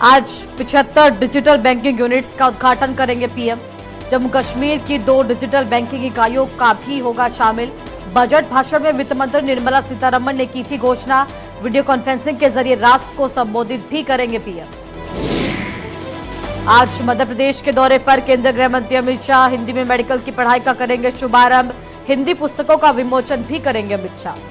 आज 75 digital banking units का उद्घाटन करेंगे पीएम। जम्मू कश्मीर की 2 डिजिटल बैंकिंग इकाइयों का भी होगा शामिल। बजट भाषण में वित्त मंत्री निर्मला सीतारमण ने की थी घोषणा। वीडियो कॉन्फ्रेंसिंग के जरिए राष्ट्र को संबोधित भी करेंगे पीएम। आज मध्य प्रदेश के दौरे पर केंद्रीय गृह मंत्री अमित शाह हिंदी में मेडिकल की पढ़ाई का करेंगे शुभारंभ। हिंदी पुस्तकों का विमोचन भी करेंगे अमित शाह।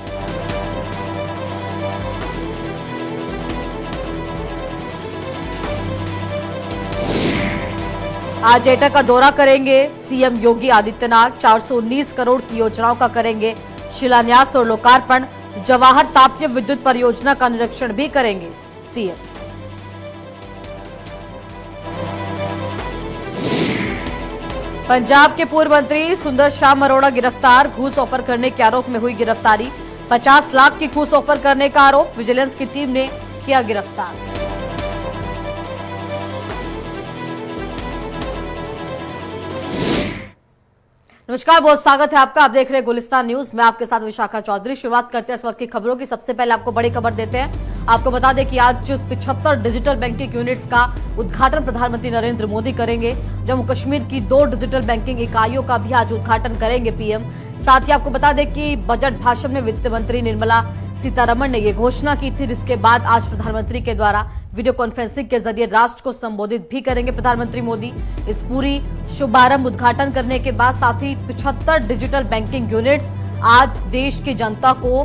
आज एटा का दौरा करेंगे सीएम योगी आदित्यनाथ। 419 करोड़ की योजनाओं का करेंगे शिलान्यास और लोकार्पण। जवाहर तापीय विद्युत परियोजना का निरीक्षण भी करेंगे सीएम। पंजाब के पूर्व मंत्री सुंदर श्याम अरोड़ा गिरफ्तार। घूस ऑफर करने के आरोप में हुई गिरफ्तारी। 50 लाख की घूस ऑफर करने का आरोप विजिलेंस की टीम ने किया गिरफ्तार। नमस्कार, बहुत स्वागत है आपका। आप देख रहे हैं गुलिस्तान न्यूज। मैं आपके साथ विशाखा चौधरी। शुरुआत करते हैं इस वक्त की खबरों की। सबसे पहले आपको बड़ी खबर देते हैं। आपको बता दें कि आज 75 डिजिटल बैंकिंग यूनिट्स का उद्घाटन प्रधानमंत्री नरेंद्र मोदी करेंगे। जम्मू कश्मीर की 2 डिजिटल बैंकिंग इकाइयों का भी आज उद्घाटन करेंगे पीएम। साथ ही आपको बता दें कि बजट भाषण में वित्त मंत्री निर्मला सीतारमण ने ये घोषणा की थी, जिसके बाद आज प्रधानमंत्री के द्वारा वीडियो कॉन्फ्रेंसिंग के जरिए राष्ट्र को संबोधित भी करेंगे प्रधानमंत्री मोदी। इस पूरी शुभारंभ उद्घाटन करने के बाद साथ ही 75 डिजिटल बैंकिंग यूनिट्स आज देश की जनता को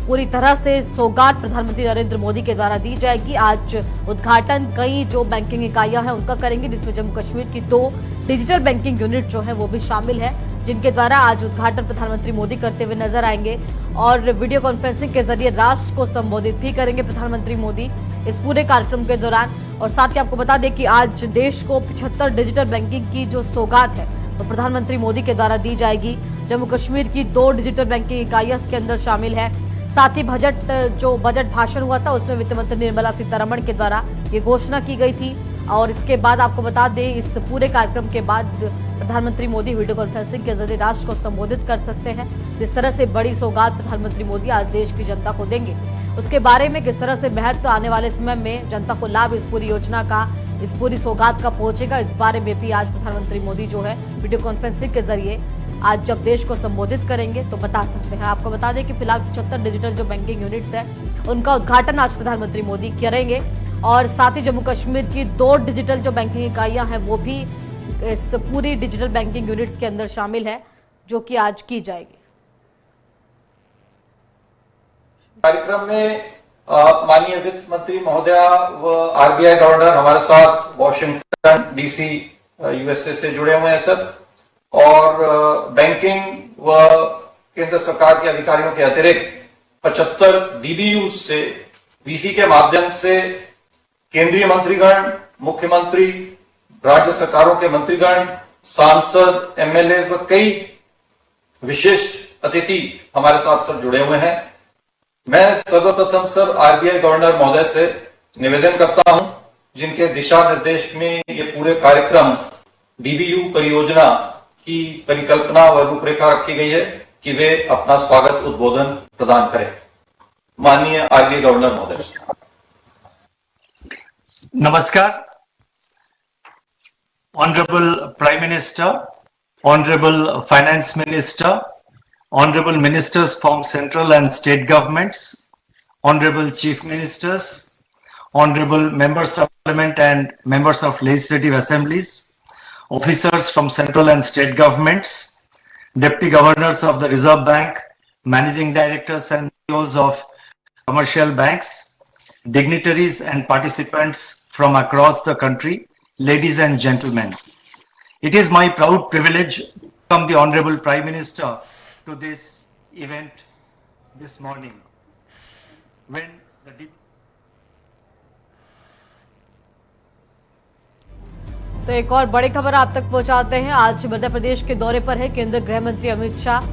पूरी तरह से सौगात प्रधानमंत्री नरेंद्र मोदी के द्वारा दी जाएगी। आज उद्घाटन कई जो बैंकिंग इकाइयां हैं उनका करेंगे, जिसमें जम्मू कश्मीर की 2 डिजिटल बैंकिंग यूनिट जो है वो भी शामिल है, जिनके द्वारा आज उद्घाटन प्रधानमंत्री मोदी करते हुए नजर आएंगे और वीडियो कॉन्फ्रेंसिंग के जरिए राष्ट्र को संबोधित भी करेंगे प्रधानमंत्री मोदी इस पूरे कार्यक्रम के दौरान। और साथ ही आपको बता दें कि आज देश को 75 डिजिटल बैंकिंग की जो सौगात है वो प्रधानमंत्री मोदी के द्वारा दी जाएगी। जम्मू कश्मीर की 2 डिजिटल बैंकिंग इकाइयां इसके अंदर शामिल है। साथ ही बजट भाषण हुआ था उसमें वित्त मंत्री निर्मला सीतारमण के द्वारा ये घोषणा की गई थी। और इसके बाद आपको बता दें, इस पूरे कार्यक्रम के बाद प्रधानमंत्री मोदी वीडियो कॉन्फ्रेंसिंग के जरिए राष्ट्र को संबोधित कर सकते हैं। जिस तरह से बड़ी सौगात प्रधानमंत्री मोदी आज देश की जनता को देंगे, उसके बारे में किस तरह से महत्व आने वाले समय में जनता को लाभ इस पूरी योजना का, इस पूरी सौगात का पहुंचेगा, इस बारे में भी आज प्रधानमंत्री मोदी जो है वीडियो कॉन्फ्रेंसिंग के जरिए आज जब देश को संबोधित करेंगे तो बता सकते हैं। आपको बता दें कि फिलहाल 75 डिजिटल जो बैंकिंग यूनिट्स है उनका उद्घाटन आज प्रधानमंत्री मोदी करेंगे। और साथ ही जम्मू कश्मीर की 2 डिजिटल जो बैंकिंग इकाइयां हैं वो भी इस पूरी डिजिटल बैंकिंग यूनिट्स के अंदर शामिल है, जो कि आज की जाएगी। कार्यक्रम में माननीय वित्त मंत्री महोदया व आरबीआई गवर्नर हमारे साथ वॉशिंगटन डीसी यूएसए से जुड़े हुए हैं सर। और बैंकिंग व केंद्र सरकार के अधिकारियों के अतिरिक्त 75 डीबीयू से वीसी के माध्यम से केंद्रीय मंत्रीगण, मुख्यमंत्री, राज्य सरकारों के मंत्रीगण, सांसद, एमएलए व कई विशिष्ट अतिथि हमारे साथ सर जुड़े हुए हैं। मैं सर्वप्रथम सर आरबीआई गवर्नर महोदय से निवेदन करता हूं, जिनके दिशा निर्देश में ये पूरे कार्यक्रम डीबीयू परियोजना की परिकल्पना व रूपरेखा रखी गई है कि वे अपना स्वागत उद्बोधन प्रदान करें। माननीय आरबीआई गवर्नर महोदय। Namaskar, Honorable Prime Minister, Honorable Finance Minister, Honorable Ministers from Central and State Governments, Honorable Chief Ministers, Honorable Members of Parliament and Members of Legislative Assemblies, Officers from Central and State Governments, Deputy Governors of the Reserve Bank, Managing Directors and CEOs of commercial banks, dignitaries and participants from across the country, ladies and gentlemen. It is my proud privilege to welcome the Honorable Prime Minister to this event this morning. When the तो एक और बड़ी खबर आप तक पहुंचाते हैं। आज मध्य प्रदेश के दौरे पर है केंद्रीय गृह मंत्री अमित शाह,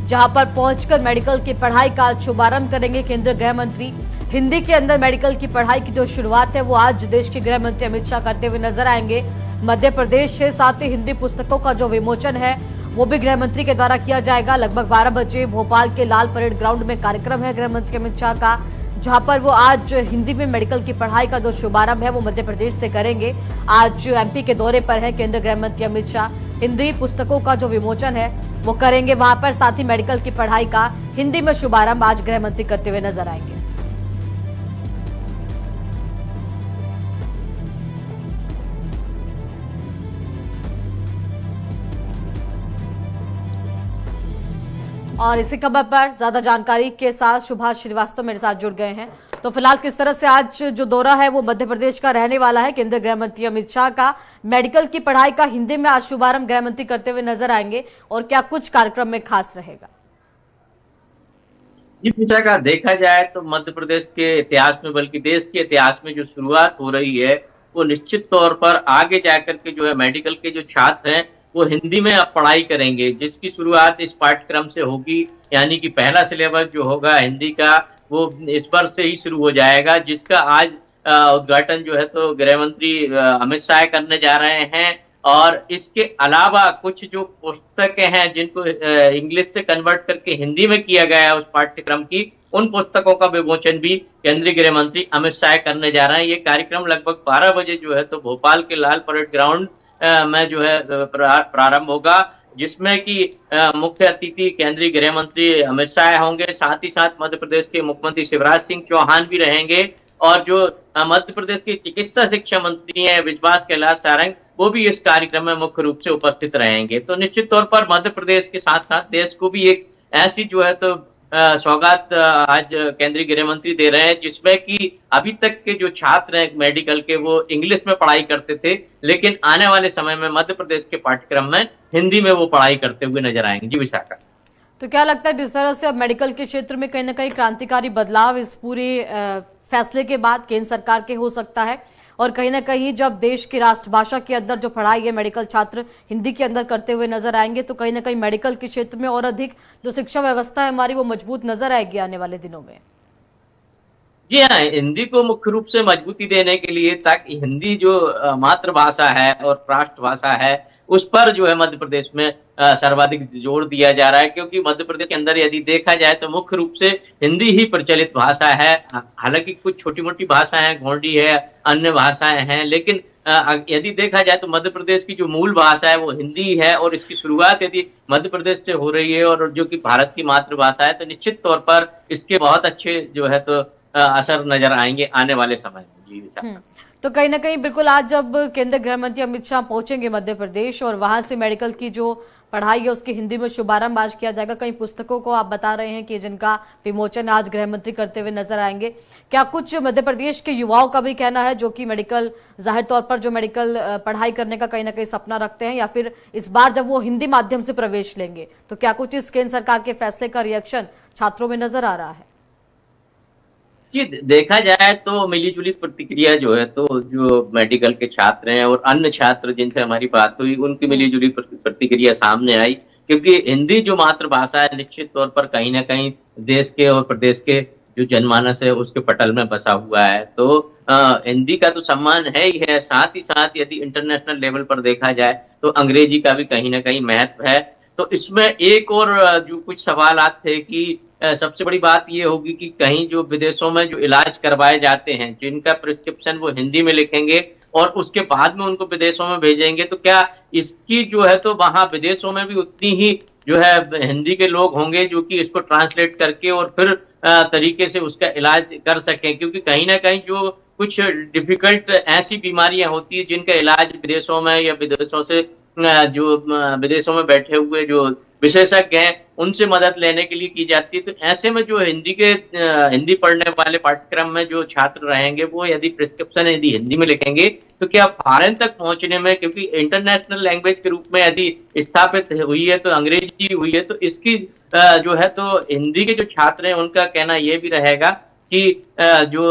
जहां पर पहुंचकर मेडिकल की पढ़ाई का शुभारंभ करेंगे केंद्रीय गृह मंत्री। हिंदी के अंदर मेडिकल की पढ़ाई की जो शुरुआत है वो आज देश के गृह मंत्री अमित शाह करते हुए नजर आएंगे मध्य प्रदेश से। साथ ही हिंदी पुस्तकों का जो विमोचन है वो भी गृह मंत्री के द्वारा किया जाएगा। लगभग 12 बजे भोपाल के लाल परेड ग्राउंड में कार्यक्रम है गृह मंत्री अमित शाह का। जहां पर वो आज हिंदी में मेडिकल की पढ़ाई का जो शुभारंभ है वो मध्य प्रदेश से करेंगे। आज एमपी के दौरे पर है केंद्रीय गृह मंत्री अमित शाह। हिंदी पुस्तकों का जो विमोचन है वो करेंगे वहां पर, साथ ही मेडिकल की पढ़ाई का हिंदी में शुभारंभ आज गृह मंत्री करते हुए नजर आएंगे। और इसी खबर पर ज्यादा जानकारी के साथ सुभाष श्रीवास्तव मेरे साथ जुड़ गए हैं। तो फिलहाल किस तरह से आज जो दौरा है वो मध्य प्रदेश का रहने वाला है, केंद्रीय गृह मंत्री अमित शाह का मेडिकल की पढ़ाई का हिंदी में आज शुभारंभ गृह मंत्री करते हुए नजर आएंगे, और क्या कुछ कार्यक्रम में खास रहेगा? जी पिछा का देखा जाए तो मध्य प्रदेश के इतिहास में, बल्कि देश के इतिहास में जो शुरुआत हो रही है वो निश्चित तौर पर आगे जाकर के जो है मेडिकल के जो छात्र हैं वो हिंदी में अब पढ़ाई करेंगे, जिसकी शुरुआत इस पाठ्यक्रम से होगी। यानी कि पहला सिलेबस जो होगा हिंदी का वो इस वर्ष से ही शुरू हो जाएगा, जिसका आज उद्घाटन जो है तो गृह मंत्री अमित शाह करने जा रहे हैं। और इसके अलावा कुछ जो पुस्तकें हैं जिनको इंग्लिश से कन्वर्ट करके हिंदी में किया गया है उस पाठ्यक्रम की, उन पुस्तकों का विमोचन भी केंद्रीय गृह मंत्री अमित शाह करने जा रहे हैं। ये कार्यक्रम लगभग 12 बजे जो है तो भोपाल के लाल परेड ग्राउंड में जो है प्रारंभ होगा, जिसमें कि मुख्य अतिथि केंद्रीय गृह मंत्री अमित शाह होंगे। साथ ही साथ मध्य प्रदेश के मुख्यमंत्री शिवराज सिंह चौहान भी रहेंगे, और जो मध्य प्रदेश के चिकित्सा शिक्षा मंत्री हैं विश्वास कैलाश सारंग, वो भी इस कार्यक्रम में मुख्य रूप से उपस्थित रहेंगे। तो निश्चित तौर पर मध्य प्रदेश के साथ साथ देश को भी एक ऐसी जो है तो सौगात आज केंद्रीय गृह मंत्री दे रहे हैं, जिसमें कि अभी तक के जो छात्र हैं मेडिकल के वो इंग्लिश में पढ़ाई करते थे, लेकिन आने वाले समय में मध्य प्रदेश के पाठ्यक्रम में हिंदी में वो पढ़ाई करते हुए नजर आएंगे। जी विशाखा। तो क्या लगता है जिस तरह से अब मेडिकल के क्षेत्र में कहीं ना कहीं क्रांतिकारी बदलाव इस पूरे फैसले के बाद केंद्र सरकार के हो सकता है, और कहीं ना कहीं जब देश की राष्ट्रभाषा के अंदर जो पढ़ाई है मेडिकल छात्र हिंदी के अंदर करते हुए नजर आएंगे, तो कहीं ना कहीं मेडिकल के क्षेत्र में और अधिक जो शिक्षा व्यवस्था है हमारी वो मजबूत नजर आएगी आने वाले दिनों में? जी हाँ, हिंदी को मुख्य रूप से मजबूती देने के लिए, ताकि हिंदी जो मातृभाषा है और राष्ट्रभाषा है उस पर जो है मध्य प्रदेश में सर्वाधिक जोर दिया जा रहा है, क्योंकि मध्य प्रदेश के अंदर यदि देखा जाए तो मुख्य रूप से हिंदी ही प्रचलित भाषा है। हालांकि कुछ छोटी मोटी भाषाएं, गोंडी है, अन्य भाषाएं हैं, लेकिन यदि देखा जाए तो मध्य प्रदेश की जो मूल भाषा है वो हिंदी है, और इसकी शुरुआत यदि मध्य प्रदेश से हो रही है और जो कि भारत की मातृभाषा है, तो निश्चित तौर पर इसके बहुत अच्छे जो है तो असर नजर आएंगे आने वाले समय में। जी तो कहीं ना कहीं बिल्कुल आज जब केंद्रीय गृह मंत्री अमित शाह पहुंचेंगे मध्य प्रदेश और वहां से मेडिकल की जो पढ़ाई है उसकी हिंदी में शुभारंभ आज किया जाएगा। कई पुस्तकों को आप बता रहे हैं कि जिनका विमोचन आज गृह मंत्री करते हुए नजर आएंगे। क्या कुछ मध्य प्रदेश के युवाओं का भी कहना है जो कि मेडिकल, जाहिर तौर पर जो मेडिकल पढ़ाई करने का कहीं ना कहीं सपना रखते हैं, या फिर इस बार जब वो हिंदी माध्यम से प्रवेश लेंगे तो क्या कुछ इस केंद्र सरकार के फैसले का रिएक्शन छात्रों में नजर आ रहा है? जी देखा जाए तो मिलीजुली प्रतिक्रिया जो है तो जो मेडिकल के छात्र हैं और अन्य छात्र जिनसे हमारी बात हुई उनकी मिलीजुली प्रतिक्रिया सामने आई, क्योंकि हिंदी जो मातृभाषा है निश्चित तौर पर कहीं ना कहीं देश के और प्रदेश के जो जनमानस है उसके पटल में बसा हुआ है। तो हिंदी का तो सम्मान है ही है, साथ ही साथ यदि इंटरनेशनल लेवल पर देखा जाए तो अंग्रेजी का भी कहीं ना कहीं महत्व है। तो इसमें एक और जो कुछ सवालात थे कि सबसे बड़ी बात ये होगी कि कहीं जो विदेशों में जो इलाज करवाए जाते हैं जिनका प्रिस्क्रिप्शन वो हिंदी में लिखेंगे और उसके बाद में उनको विदेशों में भेजेंगे, तो क्या इसकी जो है तो वहां विदेशों में भी उतनी ही जो है हिंदी के लोग होंगे जो कि इसको ट्रांसलेट करके और फिर तरीके से उसका इलाज कर सकें? क्योंकि कहीं ना कहीं जो कुछ डिफिकल्ट ऐसी बीमारियां होती है जिनका इलाज विदेशों में या विदेशों से जो विदेशों में बैठे हुए जो विशेषज्ञ हैं उनसे मदद लेने के लिए की जाती है। तो ऐसे में जो हिंदी पढ़ने वाले पाठ्यक्रम में जो छात्र रहेंगे वो यदि प्रिस्क्रिप्शन यदि हिंदी में लिखेंगे तो क्या फॉरेन तक पहुंचने में, क्योंकि इंटरनेशनल लैंग्वेज के रूप में यदि स्थापित हुई है तो अंग्रेजी हुई है, तो इसकी जो है तो हिंदी के जो छात्र हैं उनका कहना यह भी रहेगा कि जो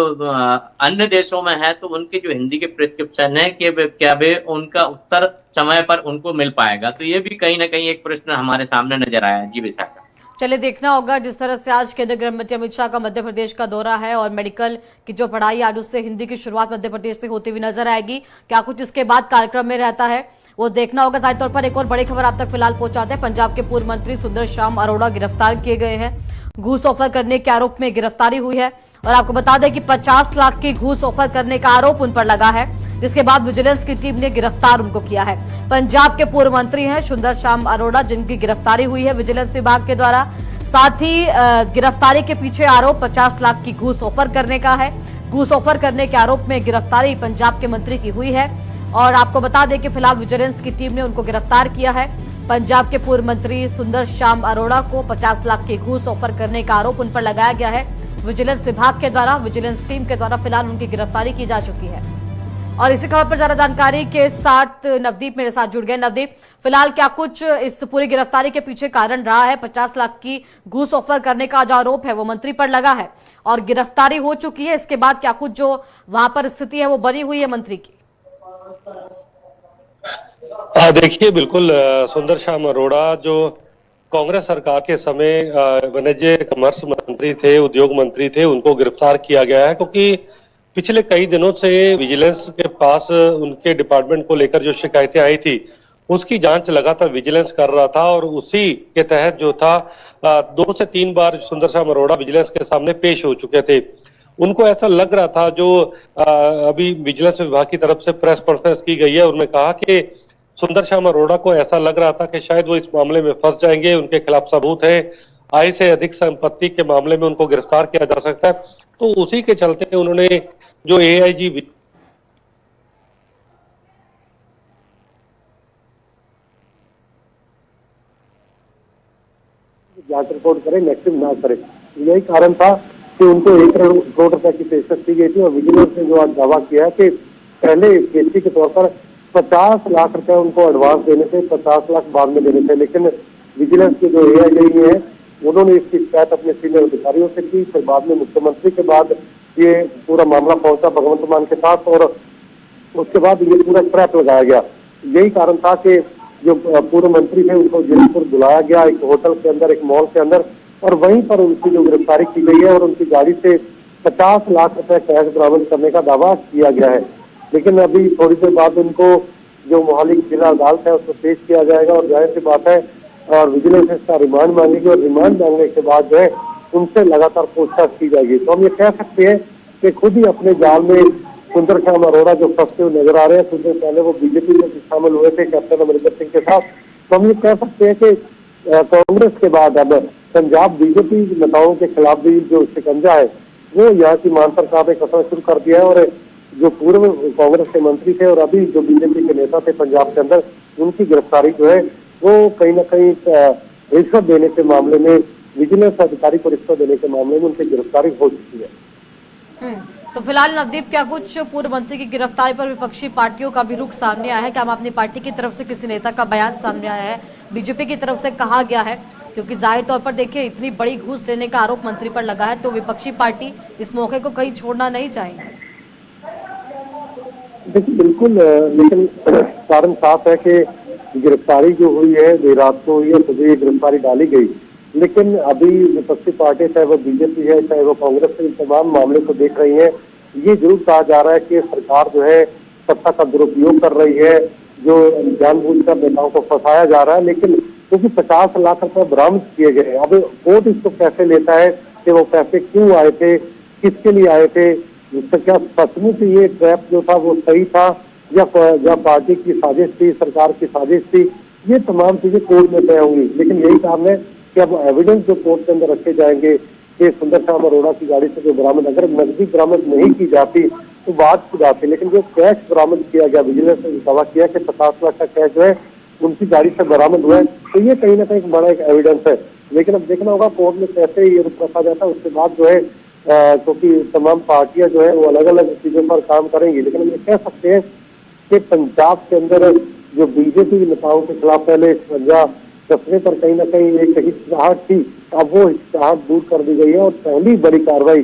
अन्य देशों में है तो उनके जो हिंदी के प्रिस्क्रिप्शन है कि क्या वे उनका उत्तर समय पर उनको मिल पाएगा? तो ये भी कहीं ना कहीं एक प्रश्न हमारे सामने नजर आया है। जी विशाखा। चलिए देखना होगा जिस तरह से आज केंद्रीय गृह मंत्री अमित शाह का मध्य प्रदेश का दौरा है और मेडिकल की जो पढ़ाई आज उससे हिंदी की शुरुआत मध्य प्रदेश से होती हुई नजर आएगी। क्या कुछ इसके बाद कार्यक्रम में रहता है वो देखना होगा। जाहिर तौर पर एक और बड़ी खबर आप तक फिलहाल पहुंचाते हैं। पंजाब के पूर्व मंत्री सुंदर श्याम अरोड़ा गिरफ्तार किए गए हैं। घूस ऑफर करने के आरोप में गिरफ्तारी हुई है और आपको बता दें कि 50 लाख की घूस ऑफर करने का आरोप उन पर लगा है, जिसके बाद विजिलेंस की टीम ने गिरफ्तार उनको किया है। पंजाब के पूर्व मंत्री हैं सुंदर श्याम अरोड़ा, जिनकी गिरफ्तारी हुई है विजिलेंस विभाग के द्वारा। साथ ही गिरफ्तारी के पीछे आरोप 50 लाख की घूस ऑफर करने का है। घूस ऑफर करने के आरोप में गिरफ्तारी पंजाब के मंत्री की हुई है और आपको बता दें कि फिलहाल विजिलेंस की टीम ने उनको गिरफ्तार किया है। पंजाब के पूर्व मंत्री सुंदर श्याम अरोड़ा को 50 लाख की घूस ऑफर करने का आरोप उन पर लगाया गया है विजिलेंस विभाग के द्वारा। विजिलेंस टीम के द्वारा फिलहाल उनकी गिरफ्तारी की जा चुकी है। और इसी खबर पर ज्यादा जानकारी के साथ नवदीप मेरे साथ जुड़ गए। नवदीप, फिलहाल क्या कुछ इस पूरी गिरफ्तारी के पीछे कारण रहा है? 50 लाख की घूस ऑफर करने का जो आरोप है वो मंत्री पर लगा है और गिरफ्तारी हो चुकी है। इसके बाद क्या कुछ जो वहां पर स्थिति है वो बनी हुई है मंत्री की? देखिए, बिल्कुल सुंदर श्याम अरोड़ा जो कांग्रेस सरकार के समय वाणिज्य कॉमर्स मंत्री थे, उद्योग मंत्री थे, उनको गिरफ्तार किया गया है क्योंकि पिछले कई दिनों से विजिलेंस के पास उनके डिपार्टमेंट को लेकर जो शिकायतें आई थी उसकी जांच लगातार विजिलेंस कर रहा था और उसी के तहत जो था 2 से 3 बार सुंदर श्याम अरोड़ा विजिलेंस के सामने पेश हो चुके थे। उनको ऐसा लग रहा था, जो अभी विजिलेंस विभाग की तरफ से प्रेस कॉन्फ्रेंस की गई है, उनमें कहा कि सुंदर श्याम अरोड़ा को ऐसा लग रहा था कि शायद वो इस मामले में फंस जाएंगे, उनके खिलाफ सबूत है, आय से अधिक संपत्ति के मामले में उनको गिरफ्तार किया जा सकता है। तो उसी के चलते उन्होंने जो एआईजी जांच रिपोर्ट करे, नेगेटिव ना करे, यही कारण था कि उनको 1 करोड़ रुपए की पेशकश की गई थी और विजिलेंस ने जो आज दावा किया है कि पहले केसी के तौर पर 50 लाख रुपए उनको एडवांस देने थे, 50 लाख बाद में देने थे। लेकिन विजिलेंस के जो एआईजी है उन्होंने इसकी शिकायत अपने सीनियर अधिकारियों से की। फिर बाद में मुख्यमंत्री के बाद ये पूरा मामला पहुंचा भगवंत मान के पास और उसके बाद ये पूरा ट्रैप लगाया गया। यही कारण था कि जो पूर्व मंत्री थे उनको जयपुर बुलाया गया, एक होटल के अंदर, एक मॉल के अंदर, और वहीं पर उनकी जो गिरफ्तारी की गई है और उनकी गाड़ी से 50 लाख रुपए कैश बरामद करने का दावा किया गया है। लेकिन अभी थोड़ी देर बाद उनको जो मोहाली जिला अदालत है उसको पेश किया जाएगा और जाहिर सी बात है और विजिलेंस इसका रिमांड मांगेगी और रिमांड मांगने के बाद जो है उनसे लगातार पूछताछ की जाएगी। तो हम ये कह सकते हैं कि खुद ही अपने जाल में सुंदर श्याम अरोड़ा जो फंसते हुए नजर आ रहे हैं। कुछ दिन पहले वो बीजेपी में शामिल हुए थे कैप्टन अमरिंदर सिंह के साथ। तो हम ये कह सकते हैं कि कांग्रेस के बाद अब पंजाब बीजेपी नेताओं के खिलाफ भी जो शिकंजा है वो यहाँ की मान सरकार ने कसना शुरू कर दिया है और जो पूर्व कांग्रेस के मंत्री थे और अभी जो बीजेपी के नेता थे पंजाब के अंदर, उनकी गिरफ्तारी जो है वो कहीं ना कहीं रिश्वत देने के मामले में, विजिलेंस अधिकारी को रिश्वत देने के मामले में उनकी गिरफ्तारी हो चुकी है। तो फिलहाल नवदीप, क्या कुछ पूर्व मंत्री की गिरफ्तारी पर विपक्षी पार्टियों का भी रुख सामने आया है? क्या अपनी पार्टी की तरफ से किसी नेता का बयान सामने आया है? बीजेपी की तरफ से कहा गया है, क्योंकि जाहिर तौर पर देखिए इतनी बड़ी घूस लेने का आरोप मंत्री पर लगा है तो विपक्षी पार्टी इस मौके को कहीं छोड़ना नहीं चाहेंगे। देखिए, बिल्कुल, लेकिन कारण साफ है कि गिरफ्तारी जो हुई है देर रात को हुई है, तो ये गिरफ्तारी डाली गई। लेकिन अभी विपक्षी पार्टी, चाहे वो बीजेपी है चाहे वो कांग्रेस, इन तमाम मामले को देख रही है। ये जरूर कहा जा रहा है कि सरकार जो है सत्ता का दुरुपयोग कर रही है, जो जानबूझकर नेताओं को फंसाया जा रहा है। लेकिन क्योंकि 50 लाख रुपए बरामद किए गए, अब कोर्ट इसको कैसे लेता है कि वो पैसे क्यों आए थे, किसके लिए आए थे, तो क्या सचमुच ये ट्रैप जो था वो सही था या पार्टी की साजिश थी, सरकार की साजिश थी, ये तमाम चीजें कोर्ट में तय होंगी। लेकिन यही कारण है कि अब एविडेंस जो कोर्ट के अंदर रखे जाएंगे कि सुंदर श्याम अरोड़ा की गाड़ी से जो बरामद, अगर नकदी बरामद नहीं की जाती तो बात की जाती, लेकिन जो कैश बरामद किया गया, विजिलेंस ने दावा किया कि 50 लाख का कैश जो है उनकी गाड़ी से बरामद हुआ है, तो ये कहीं ना कहीं बड़ा एक एविडेंस है। लेकिन अब देखना होगा कोर्ट में कैसे ये रुख रखा जाता है। उसके बाद जो है क्योंकि तमाम पार्टियां जो है वो अलग अलग चीजों पर काम करेंगी। लेकिन हम ये कह सकते हैं कि पंजाब के अंदर जो बीजेपी नेताओं के खिलाफ पहले पंजाब कसने पर कहीं ना कहीं एक हिचकिचाहट थी, अब वो हिचकिचाहट दूर कर दी गई है और पहली बड़ी कार्रवाई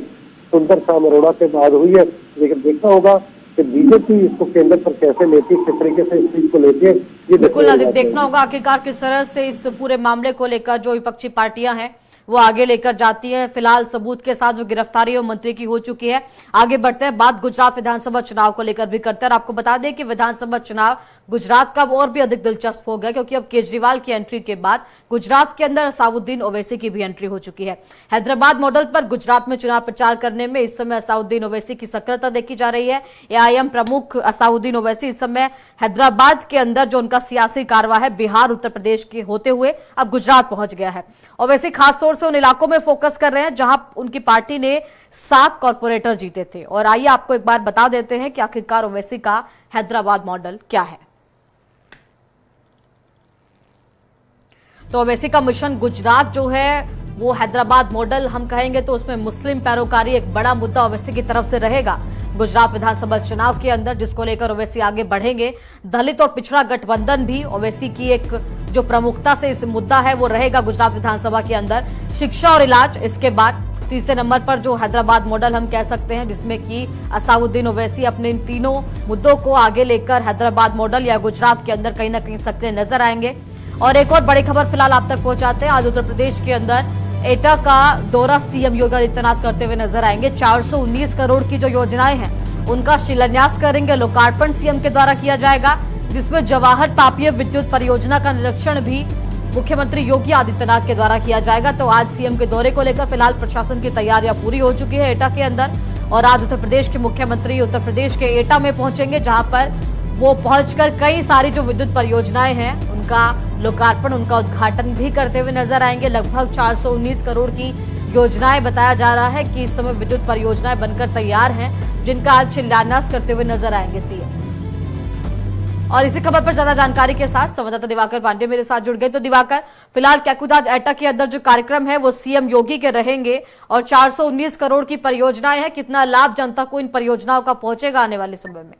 सुंदर श्याम अरोड़ा के बाद हुई है। लेकिन देखना होगा कि बीजेपी इसको केंद्र पर कैसे लेती है, किस तरीके से इस चीज को लेती है, ये बिल्कुल देखना होगा आखिरकार किस तरह से इस पूरे मामले को लेकर जो विपक्षी पार्टियां हैं वो आगे लेकर जाती है। फिलहाल सबूत के साथ जो गिरफ्तारी वो मंत्री की हो चुकी है। आगे बढ़ते हैं, बात गुजरात विधानसभा चुनाव को लेकर भी करते हैं। और आपको बता दें कि विधानसभा चुनाव गुजरात का और भी अधिक दिलचस्प हो गया, क्योंकि अब केजरीवाल की एंट्री के बाद गुजरात के अंदर असाउद्दीन ओवैसी की भी एंट्री हो चुकी है। हैदराबाद मॉडल पर गुजरात में चुनाव प्रचार करने में इस समय असाउद्दीन ओवैसी की सक्रियता देखी जा रही है। एआईएम प्रमुख असाउद्दीन ओवैसी इस समय हैदराबाद के अंदर जो उनका सियासी कारवा है बिहार उत्तर प्रदेश के होते हुए अब गुजरात पहुंच गया है। ओवैसी खासतौर से उन इलाकों में फोकस कर रहे हैं जहां उनकी पार्टी ने 7 कॉर्पोरेटर जीते थे। और आइए आपको एक बार बता देते हैं कि आखिरकार ओवैसी का हैदराबाद मॉडल क्या है। तो ओवैसी का मिशन गुजरात जो है वो हैदराबाद मॉडल हम कहेंगे तो उसमें मुस्लिम पैरोकारी एक बड़ा मुद्दा ओवैसी की तरफ से रहेगा गुजरात विधानसभा चुनाव के अंदर, जिसको लेकर ओवैसी आगे बढ़ेंगे। दलित और पिछड़ा गठबंधन भी ओवैसी की एक जो प्रमुखता से इस मुद्दा है वो रहेगा गुजरात विधानसभा के अंदर। शिक्षा और इलाज, इसके बाद तीसरे नंबर पर जो हैदराबाद मॉडल हम कह सकते हैं, जिसमें कि असाउद्दीन ओवैसी अपने इन तीनों मुद्दों को आगे लेकर हैदराबाद मॉडल या गुजरात के अंदर कहीं ना कहीं सक्रिय नजर आएंगे। और एक और बड़ी खबर फिलहाल आप तक पहुंचाते हैं। आज उत्तर प्रदेश के अंदर एटा का दौरा सीएम योगी आदित्यनाथ करते हुए नजर आएंगे। 419 करोड़ की जो योजनाएं हैं उनका शिलान्यास करेंगे, लोकार्पण सीएम के द्वारा किया जाएगा, जिसमें जवाहर तापीय विद्युत परियोजना का निरीक्षण भी मुख्यमंत्री योगी आदित्यनाथ के द्वारा किया जाएगा। तो आज सीएम के दौरे को लेकर फिलहाल प्रशासन की तैयारियां पूरी हो चुकी है एटा के अंदर। और आज उत्तर प्रदेश के मुख्यमंत्री उत्तर प्रदेश के एटा में पहुंचेंगे, जहां पर वो पहुंचकर कई सारी जो विद्युत परियोजनाएं हैं उनका लोकार्पण, उनका उद्घाटन भी करते हुए नजर आएंगे। लगभग 419 करोड़ की योजनाएं बताया जा रहा है कि इस समय विद्युत परियोजनाएं बनकर तैयार हैं, जिनका आज शिलान्यास करते हुए नजर आएंगे सीएम। और इसी खबर पर ज्यादा जानकारी के साथ संवाददाता दिवाकर पांडे मेरे साथ जुड़ गए। तो दिवाकर, फिलहाल कैकुदाद एटा के अंदर जो कार्यक्रम है वो सीएम योगी के रहेंगे और 419 करोड़ की परियोजनाएं हैं, कितना लाभ जनता को इन परियोजनाओं का पहुंचेगा आने वाले समय में?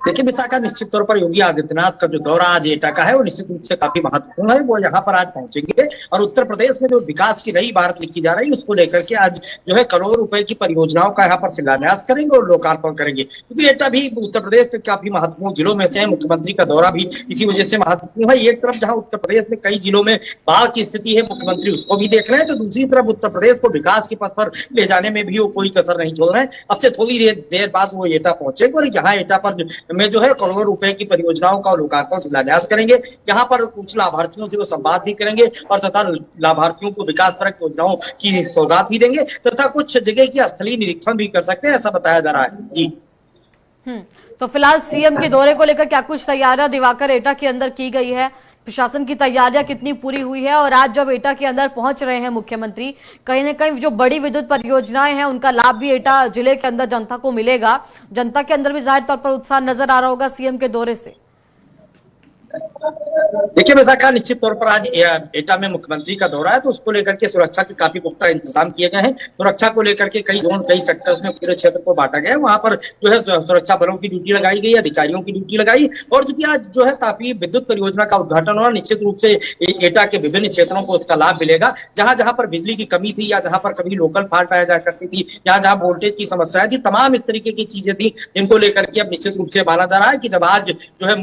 देखिए विशाखा, निश्चित तौर पर योगी आदित्यनाथ का जो दौरा आज एटा का है वो निश्चित रूप से काफी महत्वपूर्ण है। वो यहाँ पर आज पहुंचेंगे और उत्तर प्रदेश में जो विकास की नई इबारत लिखी जा रही है उसको लेकर के आज जो है करोड़ों रुपए की परियोजनाओं का यहाँ पर शिलान्यास करेंगे और लोकार्पण करेंगे। क्योंकि एटा भी उत्तर प्रदेश के काफी महत्वपूर्ण जिलों में से है। मुख्यमंत्री का दौरा भी इसी वजह से महत्वपूर्ण है। एक तरफ जहाँ उत्तर प्रदेश में कई जिलों में बाढ़ की स्थिति है, मुख्यमंत्री उसको भी देख रहे हैं, तो दूसरी तरफ उत्तर प्रदेश को विकास के पथ पर ले जाने में भी वो कोई कसर नहीं छोड़ रहे हैं। अब से थोड़ी देर बाद वो एटा पहुंचेंगे और यहाँ एटा पर में जो है करोड़ों रुपए की परियोजनाओं का लोकार्पण शिलान्यास करेंगे। यहाँ पर कुछ लाभार्थियों से वो संवाद भी करेंगे और तथा लाभार्थियों को विकास परक योजनाओं की सौगात भी देंगे तथा कुछ जगह की स्थलीय निरीक्षण भी कर सकते हैं, ऐसा बताया जा रहा है। जी तो फिलहाल सीएम के दौरे को लेकर क्या कुछ तैयारियां दिवाकर एटा के अंदर की गई है? प्रशासन की तैयारियां कितनी पूरी हुई है? और आज जब एटा के अंदर पहुंच रहे हैं मुख्यमंत्री, कहीं ना कहीं जो बड़ी विद्युत परियोजनाएं हैं उनका लाभ भी एटा जिले के अंदर जनता को मिलेगा। जनता के अंदर भी जाहिर तौर पर उत्साह नजर आ रहा होगा सीएम के दौरे से। देखिए विशाखा, निश्चित तौर पर आज एटा में मुख्यमंत्री का दौरा है तो उसको लेकर के सुरक्षा के काफी पुख्ता इंतजाम किए गए हैं। सुरक्षा को लेकर के कई जोन, कई सेक्टर्स में पूरे क्षेत्र को बांटा गया है। वहां पर जो है सुरक्षा बलों की ड्यूटी लगाई गई, अधिकारियों की ड्यूटी लगाई। और जो आज जो है तापीय विद्युत परियोजना का उद्घाटन हुआ, निश्चित रूप से एटा के विभिन्न क्षेत्रों को उसका लाभ मिलेगा। जहां जहां पर बिजली की कमी थी या जहां पर कभी लोकल फॉल्ट आया जा करती थी, जहां जहां वोल्टेज की समस्याएं थी, तमाम इस तरीके की चीजें थी जिनको लेकर के अब निश्चित रूप से माना जा रहा है कि जब आज जो है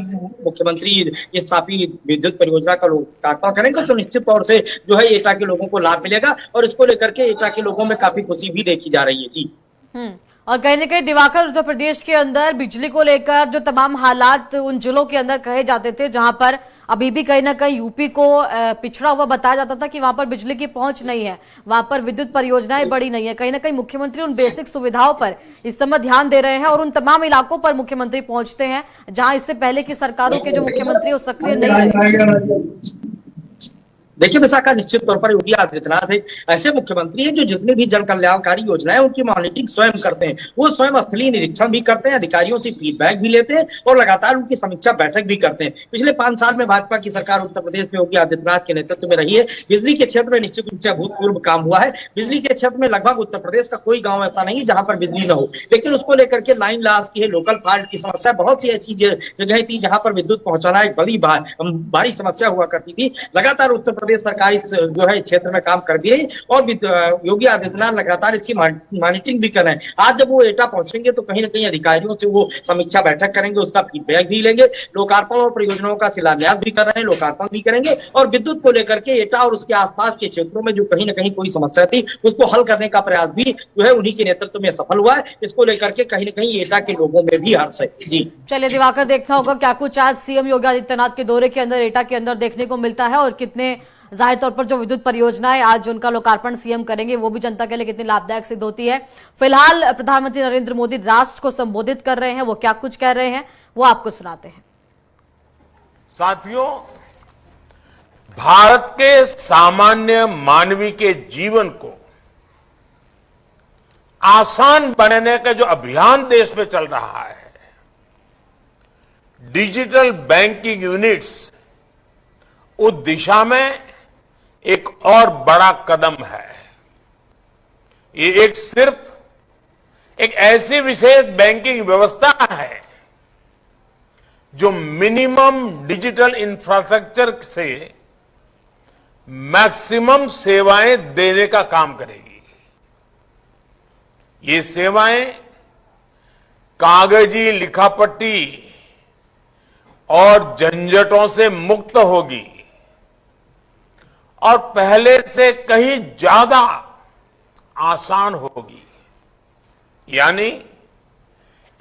मुख्यमंत्री इस तापीय विद्युत परियोजना का लोकार्पण करेंगे तो निश्चित तौर से जो है एटा के लोगों को लाभ मिलेगा और इसको लेकर के एटा के लोगों में काफी खुशी भी देखी जा रही है। जी और कहीं ना कहीं दिवाकर, उत्तर प्रदेश के अंदर बिजली को लेकर जो तमाम हालात उन जिलों के अंदर कहे जाते थे जहां पर अभी भी कहीं ना कहीं यूपी को पिछड़ा हुआ बताया जाता था कि वहां पर बिजली की पहुंच नहीं है, वहां पर विद्युत परियोजनाएं बड़ी नहीं है। कहीं ना कहीं मुख्यमंत्री उन बेसिक सुविधाओं पर इस समय ध्यान दे रहे हैं और उन तमाम इलाकों पर मुख्यमंत्री पहुंचते हैं जहां इससे पहले की सरकारों के जो मुख्यमंत्री वो सक्रिय नहीं रहे। देखिए विशाखा, निश्चित तौर पर योगी आदित्यनाथ एक ऐसे मुख्यमंत्री हैं जो जितनी भी जन कल्याणकारी योजनाएं उनकी मॉनिटरिंग स्वयं करते हैं। वो स्वयं स्थलीय निरीक्षण भी करते हैं, अधिकारियों से फीडबैक भी लेते हैं और लगातार उनकी समीक्षा बैठक भी करते हैं। पिछले 5 साल में भाजपा की सरकार उत्तर प्रदेश में योगी आदित्यनाथ के नेतृत्व में रही है। बिजली के क्षेत्र में निश्चित रूप से अभूतपूर्व काम हुआ है। बिजली के क्षेत्र में लगभग उत्तर प्रदेश का कोई गाँव ऐसा नहीं जहां पर बिजली न हो, लेकिन उसको लेकर के लाइन लॉस की है, लोकल फॉल्ट की समस्या, बहुत सी ऐसी जगह थी जहां पर विद्युत पहुंचाना एक बड़ी भारी समस्या हुआ करती थी। लगातार उत्तर प्रदेश प्रदेश सरकार इस जो है क्षेत्र में काम कर भी रही और योगी आदित्यनाथ लगातार इसकी मॉनिटरिंग भी कर रहे हैं। आज जब वो एटा पहुंचेंगे तो कहीं ना कहीं अधिकारियों से वो समीक्षा बैठक करेंगे, उसका फीडबैक भी लेंगे, लोकार्पण और परियोजनाओं का शिलान्यास भी कर रहे हैं, लोकार्पण भी करेंगे और विद्युत को लेकर के एटा और उसके आसपास के क्षेत्रों में जो कहीं ना कहीं कोई समस्या थी उसको हल करने का प्रयास भी जो है उन्हीं के नेतृत्व में सफल हुआ है। इसको लेकर के कहीं ना कहीं एटा के लोगों में भी हर्ष है। जी चलिए दिवाकर, देखना होगा क्या कुछ आज सीएम योगी आदित्यनाथ के दौरे के अंदर एटा के अंदर देखने को मिलता है और कितने जाहिर तौर पर जो विद्युत परियोजनाएं आज उनका लोकार्पण सीएम करेंगे वो भी जनता के लिए कितनी लाभदायक सिद्ध होती है। फिलहाल प्रधानमंत्री नरेंद्र मोदी राष्ट्र को संबोधित कर रहे हैं, वो क्या कुछ कह रहे हैं वो आपको सुनाते हैं। साथियों, भारत के सामान्य मानवी के जीवन को आसान बनाने का जो अभियान देश में चल रहा है, डिजिटल बैंकिंग यूनिट्स उस दिशा में एक और बड़ा कदम है। ये एक सिर्फ एक ऐसी विशेष बैंकिंग व्यवस्था है जो मिनिमम डिजिटल इंफ्रास्ट्रक्चर से मैक्सिमम सेवाएं देने का काम करेगी। ये सेवाएं कागजी लिखापट्टी और झंझटों से मुक्त होगी और पहले से कहीं ज्यादा आसान होगी। यानी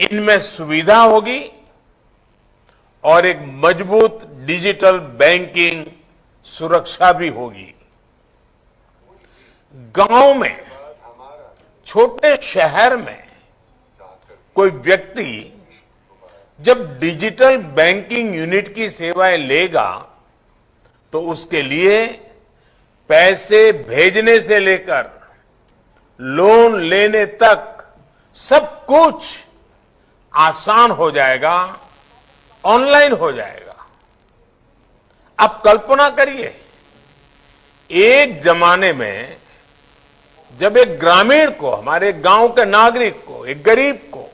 इनमें सुविधा होगी और एक मजबूत डिजिटल बैंकिंग सुरक्षा भी होगी। गांव में, छोटे शहर में कोई व्यक्ति जब डिजिटल बैंकिंग यूनिट की सेवाएं लेगा तो उसके लिए पैसे भेजने से लेकर लोन लेने तक सब कुछ आसान हो जाएगा, ऑनलाइन हो जाएगा। अब कल्पना करिए, एक जमाने में जब एक ग्रामीण को, हमारे गांव के नागरिक को, एक गरीब को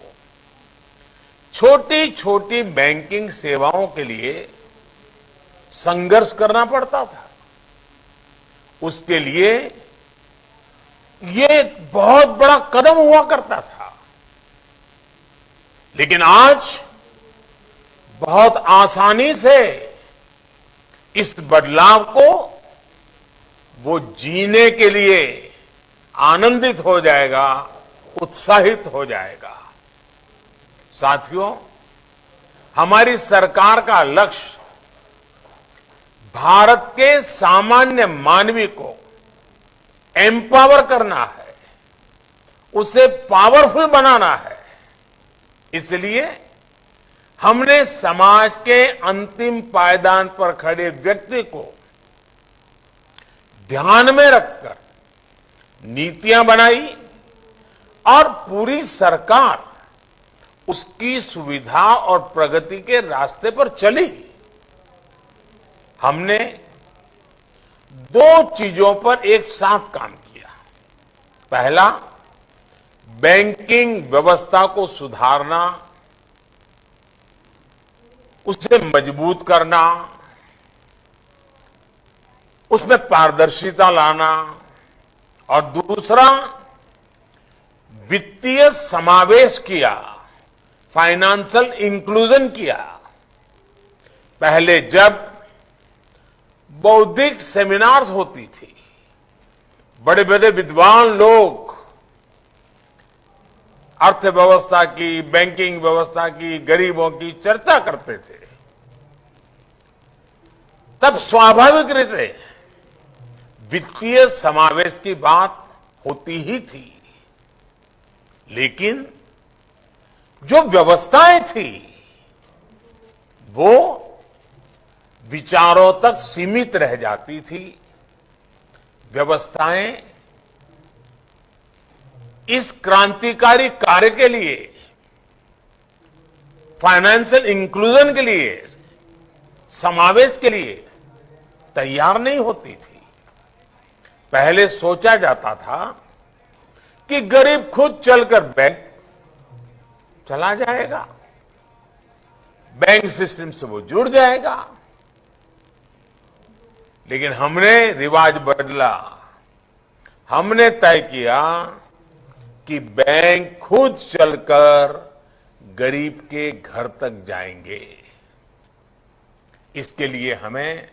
छोटी छोटी बैंकिंग सेवाओं के लिए संघर्ष करना पड़ता था, उसके लिए ये एक बहुत बड़ा कदम हुआ करता था। लेकिन आज बहुत आसानी से इस बदलाव को वो जीने के लिए आनंदित हो जाएगा, उत्साहित हो जाएगा। साथियों, हमारी सरकार का लक्ष्य भारत के सामान्य मानवी को एम्पावर करना है, उसे पावरफुल बनाना है। इसलिए हमने समाज के अंतिम पायदान पर खड़े व्यक्ति को ध्यान में रखकर नीतियां बनाई और पूरी सरकार उसकी सुविधा और प्रगति के रास्ते पर चली। हमने दो चीजों पर एक साथ काम किया। पहला, बैंकिंग व्यवस्था को सुधारना, उसे मजबूत करना, उसमें पारदर्शिता लाना, और दूसरा वित्तीय समावेश किया, फाइनेंशियल इंक्लूजन किया। पहले जब बौद्धिक सेमिनार्स होती थी, बड़े बड़े विद्वान लोग अर्थव्यवस्था की, बैंकिंग व्यवस्था की, गरीबों की चर्चा करते थे, तब स्वाभाविक रीते वित्तीय समावेश की बात होती ही थी। लेकिन जो व्यवस्थाएं थी वो विचारों तक सीमित रह जाती थी। व्यवस्थाएं इस क्रांतिकारी कार्य के लिए, फाइनेंशियल इंक्लूजन के लिए, समावेश के लिए तैयार नहीं होती थी। पहले सोचा जाता था कि गरीब खुद चलकर बैंक चला जाएगा, बैंक सिस्टम से वो जुड़ जाएगा। लेकिन हमने रिवाज बदला। हमने तय किया कि बैंक खुद चलकर गरीब के घर तक जाएंगे। इसके लिए हमें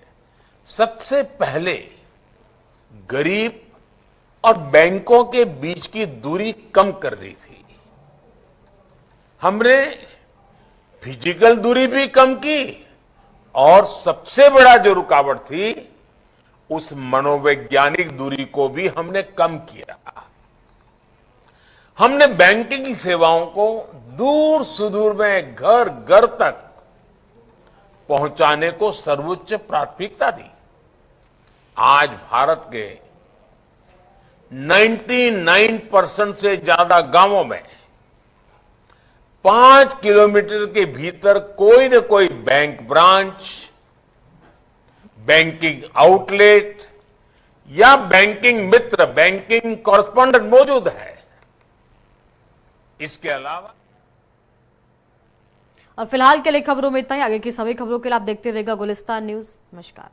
सबसे पहले गरीब और बैंकों के बीच की दूरी कम करनी थी। हमने फिजिकल दूरी भी कम की और सबसे बड़ा जो रुकावट थी उस मनोवैज्ञानिक दूरी को भी हमने कम किया। हमने बैंकिंग सेवाओं को दूर सुदूर में घर घर तक पहुंचाने को सर्वोच्च प्राथमिकता दी। आज भारत के 99% से ज्यादा गांवों में 5 किलोमीटर के भीतर कोई न कोई बैंक ब्रांच, बैंकिंग आउटलेट या बैंकिंग मित्र, बैंकिंग कॉरेस्पॉन्डेंट मौजूद है। इसके अलावा और फिलहाल के लिए खबरों में इतना ही। आगे की सभी खबरों के लिए आप देखते रहिएगा गुलिस्तान न्यूज। नमस्कार।